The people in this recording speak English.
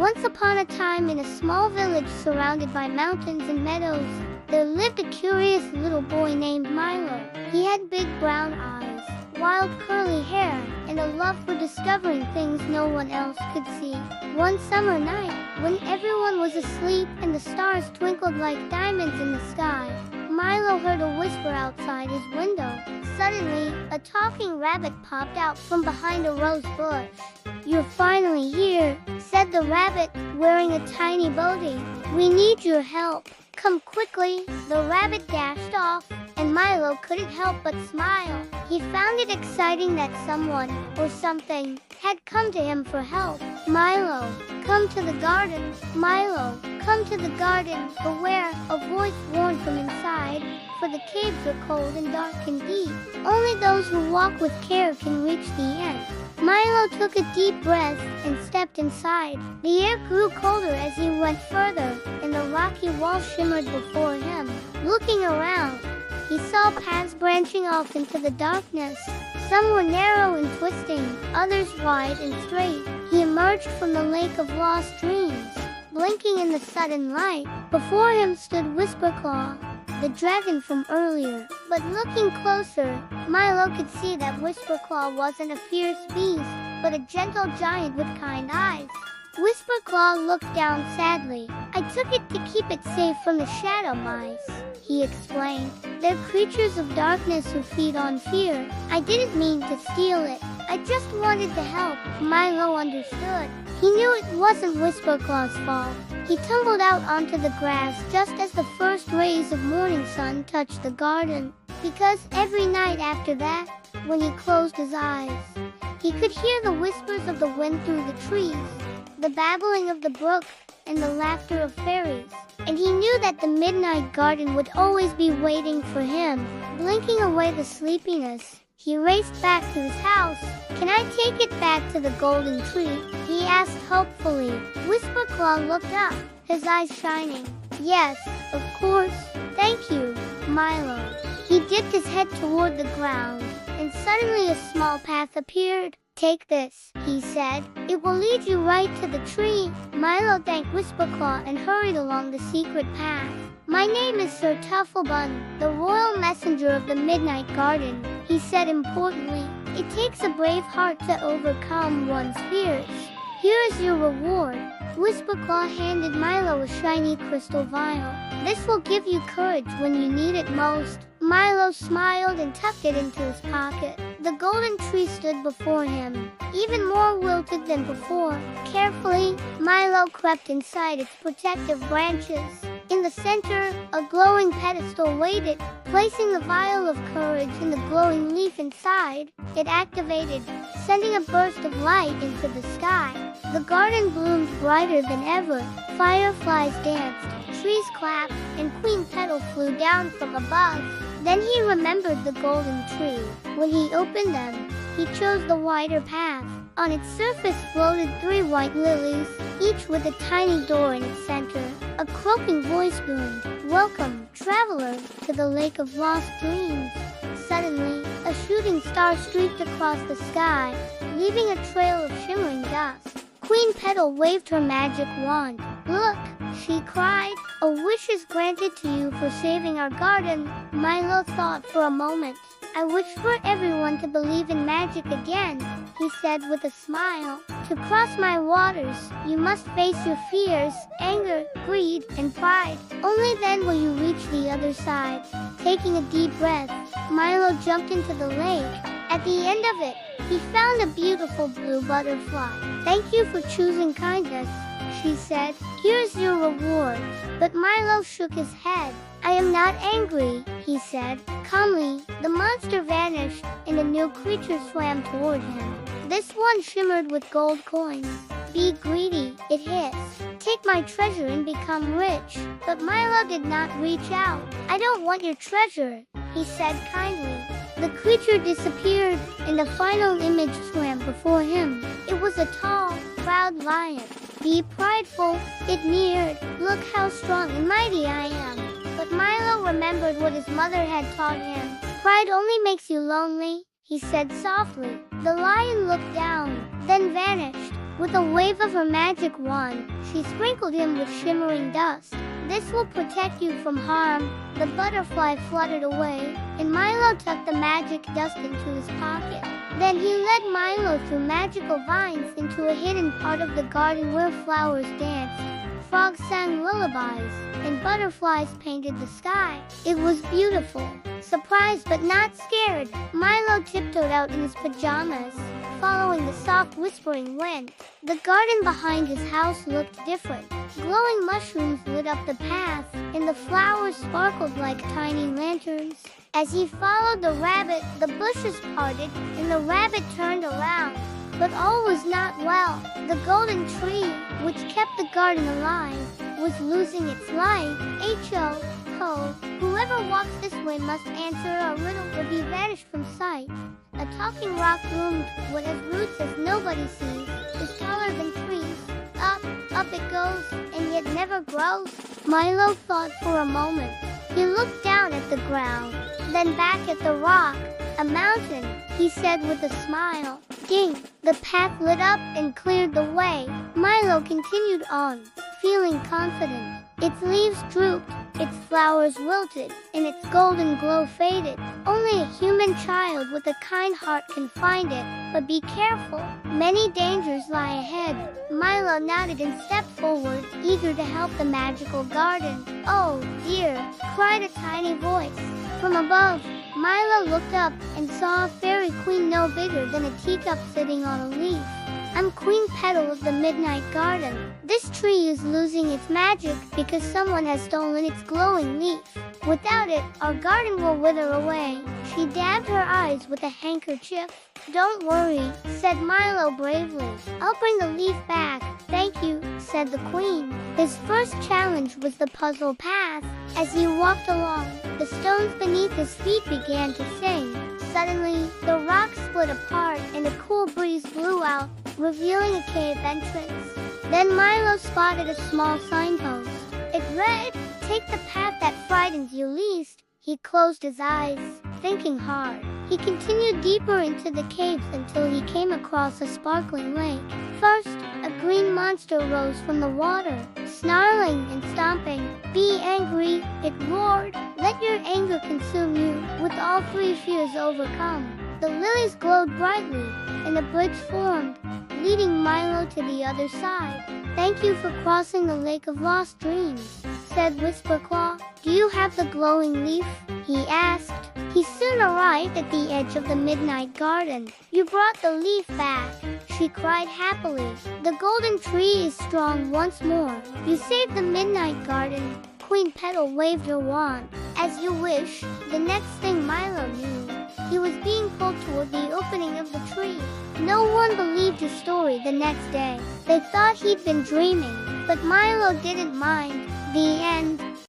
Once upon a time, in a small village surrounded by mountains and meadows, there lived a curious little boy named Milo. He had big brown eyes, wild curly hair, and a love for discovering things no one else could see. One summer night, when everyone was asleep and the stars twinkled like diamonds in the sky, Milo heard a whisper outside his window. Suddenly, a talking rabbit popped out from behind a rose bush. "You're finally here," said the rabbit, wearing a tiny body. "We need your help. Come quickly." The rabbit dashed off, and Milo couldn't help but smile. He found it exciting that someone, or something, had come to him for help. "Milo, come to the garden. Milo, come to the garden. Beware," a voice warned from inside, "for the caves are cold and dark and deep. Only those who walk with care can reach the end." Milo took a deep breath and stepped inside. The air grew colder as he went further, and the rocky wall shimmered before him. Looking around, he saw paths branching off into the darkness. Some were narrow and twisting, others wide and straight. He emerged from the lake of lost dreams. Blinking in the sudden light, before him stood Whisperclaw, the dragon from earlier. But looking closer, Milo could see that Whisperclaw wasn't a fierce beast, but a gentle giant with kind eyes. Whisperclaw looked down sadly. "I took it to keep it safe from the shadow mice," he explained. "They're creatures of darkness who feed on fear. I didn't mean to steal it. I just wanted to help." Milo understood. He knew it wasn't Whisperclaw's fault. He tumbled out onto the grass just as the first rays of morning sun touched the garden, because every night after that, when he closed his eyes, he could hear the whispers of the wind through the trees, the babbling of the brook, and the laughter of fairies. And he knew that the midnight garden would always be waiting for him. Blinking away the sleepiness, he raced back to his house. "Can I take it back to the golden tree?" he asked hopefully. Whisperclaw looked up, his eyes shining. "Yes, of course. Thank you, Milo." He dipped his head toward the ground, and suddenly a small path appeared. "Take this," he said. "It will lead you right to the tree." Milo thanked Whisperclaw and hurried along the secret path. "My name is Sir Tufflebun, the royal messenger of the Midnight Garden," he said importantly. "It takes a brave heart to overcome one's fears. Here is your reward." Whisperclaw handed Milo a shiny crystal vial. "This will give you courage when you need it most." Milo smiled and tucked it into his pocket. The golden tree stood before him, even more wilted than before. Carefully, Milo crept inside its protective branches. In the center, a glowing pedestal waited. Placing the vial of courage in the glowing leaf inside, it activated, sending a burst of light into the sky. The garden bloomed brighter than ever. Fireflies danced, trees clapped, and Queen Petal flew down from above. Then he remembered the golden tree. When he opened them, he chose the wider path. On its surface floated 3 white lilies, each with a tiny door in its center. A croaking voice boomed, "Welcome, traveler, to the Lake of Lost Dreams." Suddenly, a shooting star streaked across the sky, leaving a trail of shimmering dust. Queen Petal waved her magic wand. "Look," she cried, "a wish is granted to you for saving our garden." Milo thought for a moment. "I wish for everyone to believe in magic again," he said with a smile. "To cross my waters, you must face your fears, anger, greed, and pride. Only then will you reach the other side." Taking a deep breath, Milo jumped into the lake. At the end of it, he found a beautiful blue butterfly. "Thank you for choosing kindness," she said. "Here's your reward." But Milo shook his head. "I am not angry," he said. Calmly, the monster vanished, and a new creature swam toward him. This one shimmered with gold coins. "Be greedy," it hissed. "Take my treasure and become rich." But Milo did not reach out. "I don't want your treasure," he said kindly. The creature disappeared, and a final image swam before him. It was a tall, proud lion. "Be prideful," it neared. "Look how strong and mighty I am." But Milo remembered what his mother had taught him. "Pride only makes you lonely," he said softly. The lion looked down, then vanished. With a wave of her magic wand, she sprinkled him with shimmering dust. "This will protect you from harm." The butterfly fluttered away, and Milo tucked the magic dust into his pocket. Then he led Milo through magical vines into a hidden part of the garden where flowers danced, frogs sang lullabies, and butterflies painted the sky. It was beautiful. Surprised but not scared, Milo tiptoed out in his pajamas, following the soft whispering wind. The garden behind his house looked different. Glowing mushrooms lit up the path, and the flowers sparkled like tiny lanterns. As he followed the rabbit, the bushes parted, and the rabbit turned around. But all was not well. The golden tree, which kept the garden alive, was losing its light. Ho! Whoever walks this way must answer a riddle or be vanished from sight. A talking rock loomed, what has roots as nobody sees, is taller than trees. Up it goes, and yet never grows. Milo thought for a moment. He looked down at the ground, then back at the rock. "A mountain," he said with a smile. Ding! The path lit up and cleared the way. Milo continued on, feeling confident. Its leaves drooped, its flowers wilted, and its golden glow faded. Only a human child with a kind heart can find it, but be careful. Many dangers lie ahead. Milo nodded and stepped forward, eager to help the magical garden. "Oh, dear!" cried a tiny voice. From above, Milo looked up and saw a fairy queen no bigger than a teacup sitting on a leaf. "I'm Queen Petal of the Midnight Garden. This tree is losing its magic because someone has stolen its glowing leaf. Without it, our garden will wither away." She dabbed her eyes with a handkerchief. "Don't worry," said Milo bravely. "I'll bring the leaf back." "Thank you," said the queen. His first challenge was the puzzle path. As he walked along, the stones beneath his feet began to sing. Suddenly, the rocks split apart and a cool breeze blew out, revealing a cave entrance. Then Milo spotted a small signpost. It read, "Take the path that frightens you least." He closed his eyes, thinking hard. He continued deeper into the caves until he came across a sparkling lake. First, a green monster rose from the water, snarling and stomping. "Be angry," it roared. "Let your anger consume you, with all three fears overcome." The lilies glowed brightly, and a bridge formed, leading Milo to the other side. "Thank you for crossing the Lake of Lost Dreams," said Whisperclaw. "Do you have the glowing leaf?" he asked. He soon arrived at the edge of the Midnight Garden. "You brought the leaf back," she cried happily. "The golden tree is strong once more. You saved the Midnight Garden." Queen Petal waved her wand. "As you wish." The next thing Milo knew, he was being pulled toward the opening of the tree. No one believed his story the next day. They thought he'd been dreaming, but Milo didn't mind. The end.